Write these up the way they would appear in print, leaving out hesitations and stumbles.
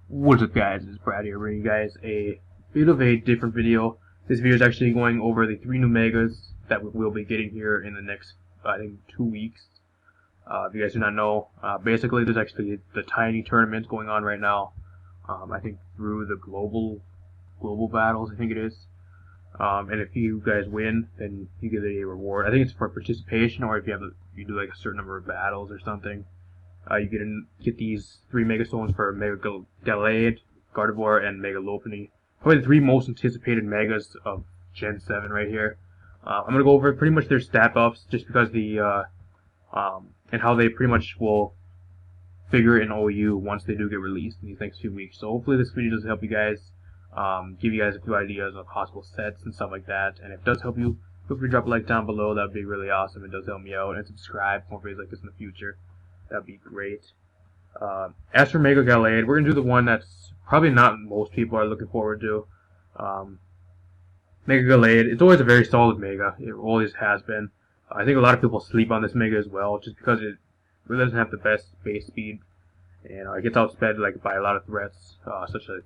What's up, guys? It's Brad here, bringing you guys a bit of a different video. This video is actually going over the 3 new megas that we'll be getting here in the next, I think, 2 weeks. If you guys do not know, basically there's actually the tiny tournament going on right now. I think through the global battles, I think it is. And if you guys win, then you get a reward. I think it's for participation, or if you do like a certain number of battles or something. You get these 3 Mega Stones for Mega Gallade, Gardevoir, and Mega Lopunny. Probably the 3 most anticipated Megas of Gen 7 right here. I'm going to go over pretty much their stat buffs, just because and how they pretty much will figure in OU once they do get released in these next few weeks. So hopefully this video does help you guys, give you guys a few ideas of possible sets and stuff like that. And if it does help you, feel free to drop a like down below. That would be really awesome. It does help me out. And subscribe for more videos like this in the future. That'd be great. As for Mega Gallade, we're going to do the one that's probably not most people are looking forward to. Mega Gallade, it's always a very solid Mega. It always has been. I think a lot of people sleep on this Mega as well, just because it really doesn't have the best base speed. And it gets outsped by a lot of threats, such as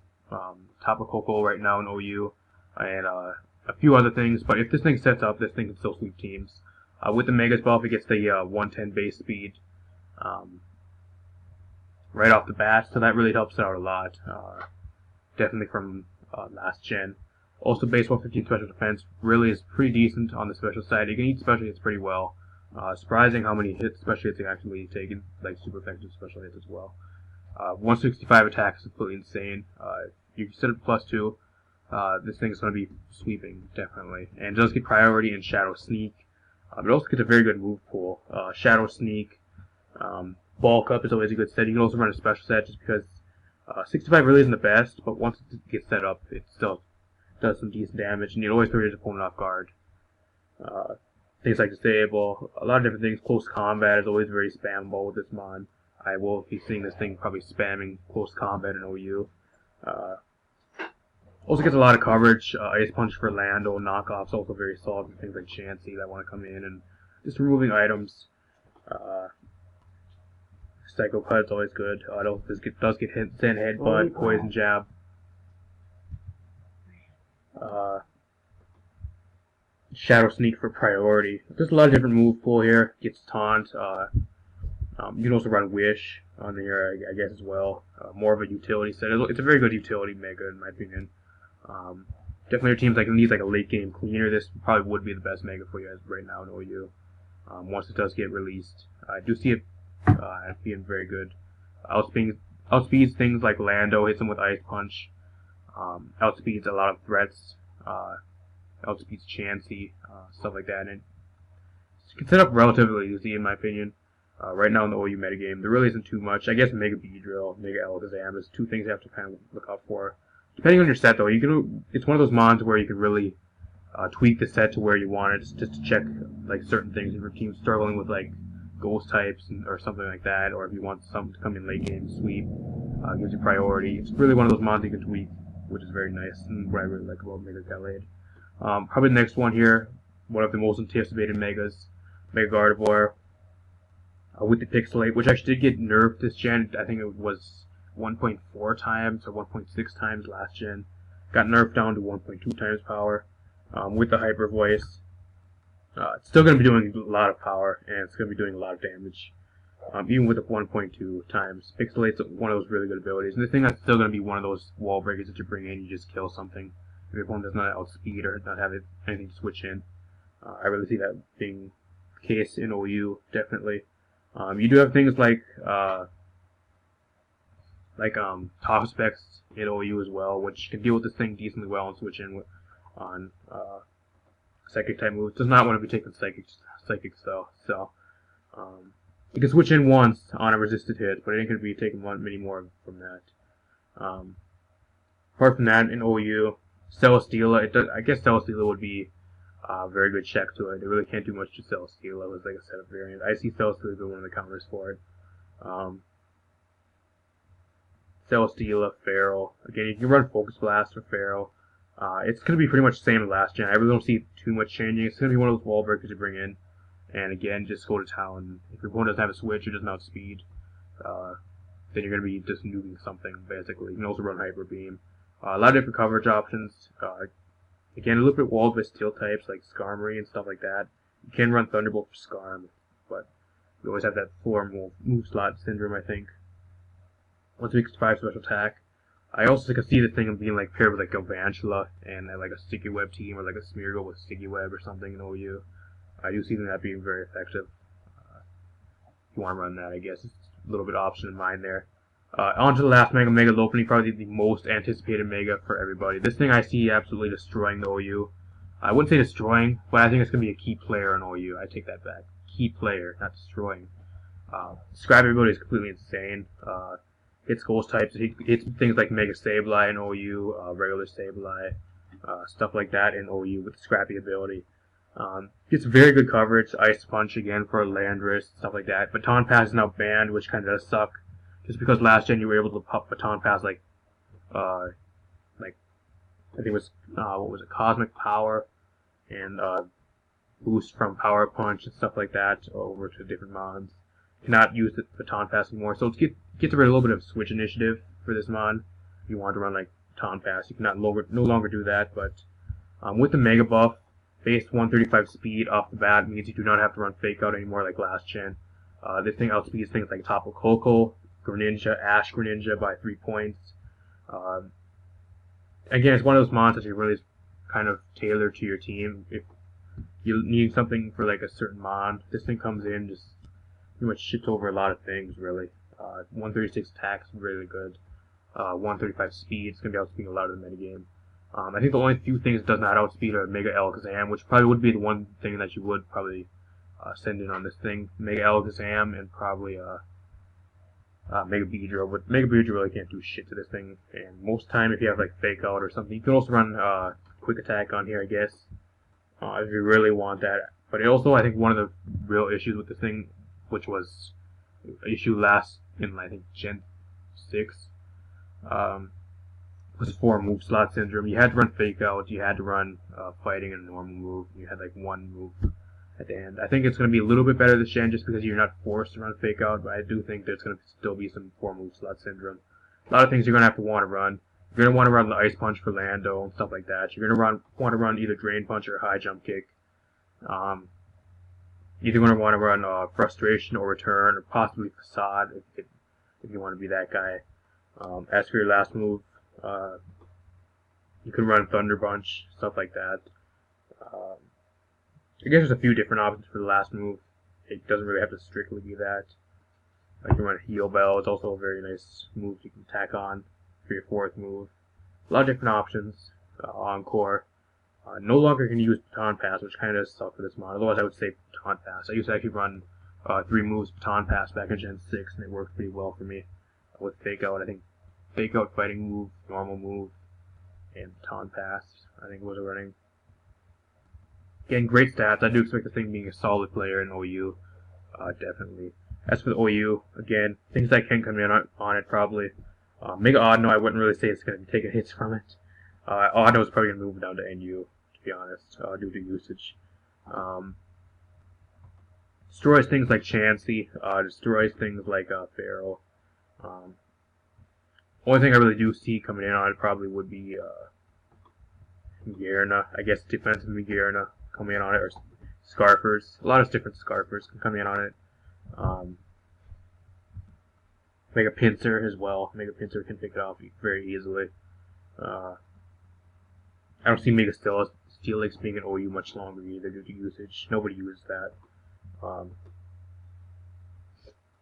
Tapu Koko right now in OU, and a few other things. But if this thing sets up, this thing can still sweep teams. With the Megas buff, it gets the 110 base speed. Right off the bat, so that really helps out a lot. Definitely from last gen. Also, base 115 special defense really is pretty decent on the special side. You can eat special hits pretty well. Surprising how many special hits you can actually take, like super effective special hits as well. 165 attack is completely insane. You set it +2. This thing is going to be sweeping, definitely. And it does get priority in Shadow Sneak. But it also gets a very good move pool. Shadow Sneak. Bulk Up is always a good set. You can also run a special set just because 65 really isn't the best, but once it gets set up, it still does some decent damage, and you always throw your opponent off guard. Things like Disable, a lot of different things. Close Combat is always very spammable with this mon. I will be seeing this thing probably spamming Close Combat in OU. Also gets a lot of coverage. Ice Punch for Lando, knockoffs also very solid for things like Chansey that want to come in, and just removing items. Psycho Cut is always good. It does get hit, Sand Headbutt, Poison Jab. Shadow Sneak for priority. There's a lot of different move pool here. Gets Taunt. You can also run Wish on here, I guess, as well. More of a utility set. It's a very good utility Mega, in my opinion. Definitely, your teams needs a late game cleaner. This probably would be the best Mega for you guys right now in OU. Once it does get released, I do see it being very good. Outspeeds things like Lando, hits him with Ice Punch. Outspeeds a lot of threats. Outspeeds Chansey, stuff like that. And it can set up relatively easy, in my opinion. Right now in the OU metagame, there really isn't too much. I guess Mega Beedrill, Mega Alakazam is 2 things you have to kind of look out for. Depending on your set, though, it's one of those mons where you can really tweak the set to where you want it, just to check certain things. If your team's struggling with Ghost types or something like that, or if you want something to come in late game, sweep, gives you priority. It's really one of those mons you can tweak, which is very nice, and what I really like about Mega Gallade. Probably the next one here, one of the most anticipated Megas, Mega Gardevoir, with the Pixelate, which actually did get nerfed this gen. I think it was 1.4 times or 1.6 times last gen. Got nerfed down to 1.2 times power, with the Hyper Voice. It's still going to be doing a lot of power, and it's going to be doing a lot of damage. Even with the 1.2 times. Pixelate's one of those really good abilities. And the thing that's still going to be one of those wall breakers that you bring in, you just kill something. If your opponent does not outspeed or not have anything to switch in. I really see that being the case in OU, definitely. You do have things like top specs in OU as well, which can deal with this thing decently well and switch in on Psychic type moves. Does not want to be taking Psychics though, so you can switch in once on a resisted hit, but it ain't going to be taking many more from that. Apart from that, in OU, Celesteela, I guess Celesteela would be a very good check to it. They really can't do much to Celesteela as a setup variant. I see Celesteela as one of the counters for it. Celesteela, Feral. Again, you can run Focus Blast for Feral. It's going to be pretty much the same as last gen. I really don't see too much changing. It's going to be one of those wall breakers you bring in. And again, just go to town. If your opponent doesn't have a switch, or doesn't outspeed, then you're going to be just nuking something, basically. You can also run Hyper Beam. A lot of different coverage options. Again, a little bit walled by steel types like Skarmory and stuff like that. You can run Thunderbolt for Skarm, but you always have that 4 move slot syndrome, I think. 165 special attack. I also can see the thing of being like paired with like a Galvantula and like a Sticky Web team, or like a Smeargle with Sticky Web or something in OU. I do see that being very effective. If you want to run that, I guess it's a little bit option in mind there. On to the last Mega Lopunny, probably the most anticipated Mega for everybody. This thing I see absolutely destroying the OU. I wouldn't say destroying, but I think it's going to be a key player in OU. I take that back. Key player, not destroying. Scrap ability is completely insane. Hits ghost types, hits things like Mega Sableye in OU, regular Sableye, stuff like that in OU with the scrappy ability. Gets very good coverage, Ice Punch again for Landorus, stuff like that. Baton Pass is now banned, which kind of does suck. Just because last gen you were able to pop Baton Pass like I think it was, what was it, Cosmic Power, and boost from Power Punch and stuff like that over to different mods. Cannot use the Baton Pass anymore, so it gets rid of a little bit of switch initiative for this mod. If you want to run like Baton Pass, you cannot no longer do that, but with the Mega Buff, base 135 speed off the bat means you do not have to run Fake Out anymore like last gen. This thing outspeeds things like Tapu Koko, Greninja, Ash Greninja by 3 points. Again, it's one of those mods that you really kind of tailor to your team. If you need something for like a certain mod, this thing comes in, just pretty much shits over a lot of things, really. 136 attack is really good. 135 speed, it's going to be outspeeding a lot of the metagame. I think the only few things it does not outspeed are Mega Alakazam, which probably would be the one thing that you would probably send in on this thing. Mega Alakazam and probably Mega Beedrill, but Mega Beedrill really can't do shit to this thing. And most time, if you have like Fake Out or something, you can also run Quick Attack on here, I guess, if you really want that. But it also, I think, one of the real issues with this thing, which was an issue last in I think Gen 6, was 4 move slot syndrome. You had to run Fake Out, you had to run Fighting and a normal move. You had like one move at the end. I think it's going to be a little bit better this gen just because you're not forced to run Fake Out, but I do think there's going to still be some 4 move slot syndrome. A lot of things you're going to have to want to run. You're going to want to run the Ice Punch for Lando and stuff like that. You're going to want to run either Drain Punch or High Jump Kick. Either going to want to run Frustration or Return, or possibly Facade if you want to be that guy. As for your last move, you can run Thunder Punch, stuff like that. I guess there's a few different options for the last move. It doesn't really have to strictly be that. You can run Heal Bell. It's also a very nice move you can tack on for your 4th move. A lot of different options. Encore. No longer can you use Baton Pass, which kind of sucks for this mod. Otherwise, I would say Baton Pass. I used to actually run 3 moves Baton Pass back in Gen 6, and it worked pretty well for me. With Fake Out, I think Fake Out, Fighting move, normal move, and Baton Pass, I think was running. Again, great stats. I do expect this thing being a solid player in OU, definitely. As for the OU, again, things that can come in on it probably. Mega Audino, I wouldn't really say it's going to be taking hits from it. Audino is probably going to move down to NU, to be honest, due to usage. Destroys things like Chansey, destroys things like Pharaoh. Only thing I really do see coming in on it probably would be Migirna. I guess defensive Migirna coming in on it, or Scarfers. A lot of different Scarfers can come in on it. Mega Pinsir as well. Mega Pinsir can pick it off very easily. I don't see Mega Steelix being an OU much longer either due to usage. Nobody uses that.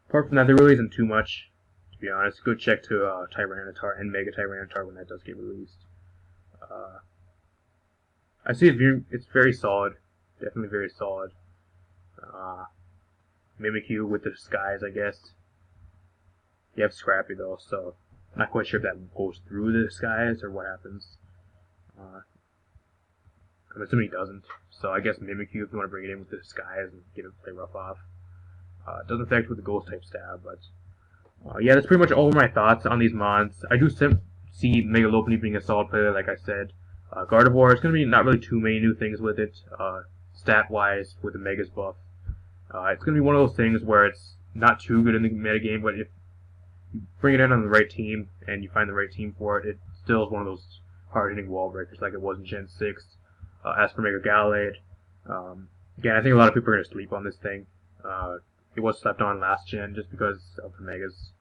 Apart from that, there really isn't too much, to be honest. Go check to Tyranitar and Mega Tyranitar when that does get released. I see it's very solid. Definitely very solid. Mimikyu with the disguise, I guess. You have Scrappy though, so I'm not quite sure if that goes through the disguise or what happens. I'm assuming he doesn't. So I guess Mimikyu if you want to bring it in with the disguise and get it to play rough off. It doesn't affect with the ghost type stab, but yeah, that's pretty much all of my thoughts on these mods. I do see Mega Lopunny being a solid player, like I said. Gardevoir, it's going to be not really too many new things with it, stat-wise, with the Megas buff. It's going to be one of those things where it's not too good in the metagame, but if you bring it in on the right team and you find the right team for it, it still is one of those hard-hitting wall breakers like it was in Gen 6. As for Mega Gallade, again, I think a lot of people are going to sleep on this thing. It was slept on last gen just because of the Megas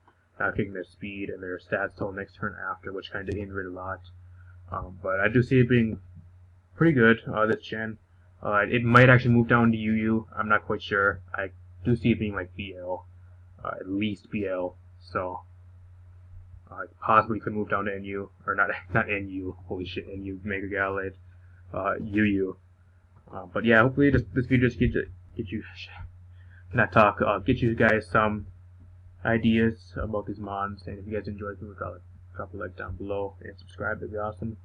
not kicking their speed and their stats till next turn after, which kind of hindered a lot. But I do see it being pretty good this gen. It might actually move down to UU. I'm not quite sure. I do see it being like BL, at least BL. So possibly could move down to NU, or not NU. Holy shit, NU Mega Gallade, UU. But yeah, hopefully this video just get you not talk, get you guys some ideas about these mons. And if you guys enjoyed the video, drop a like down below and subscribe. That'd be awesome.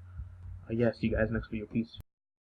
Yeah, see you guys next video. Peace.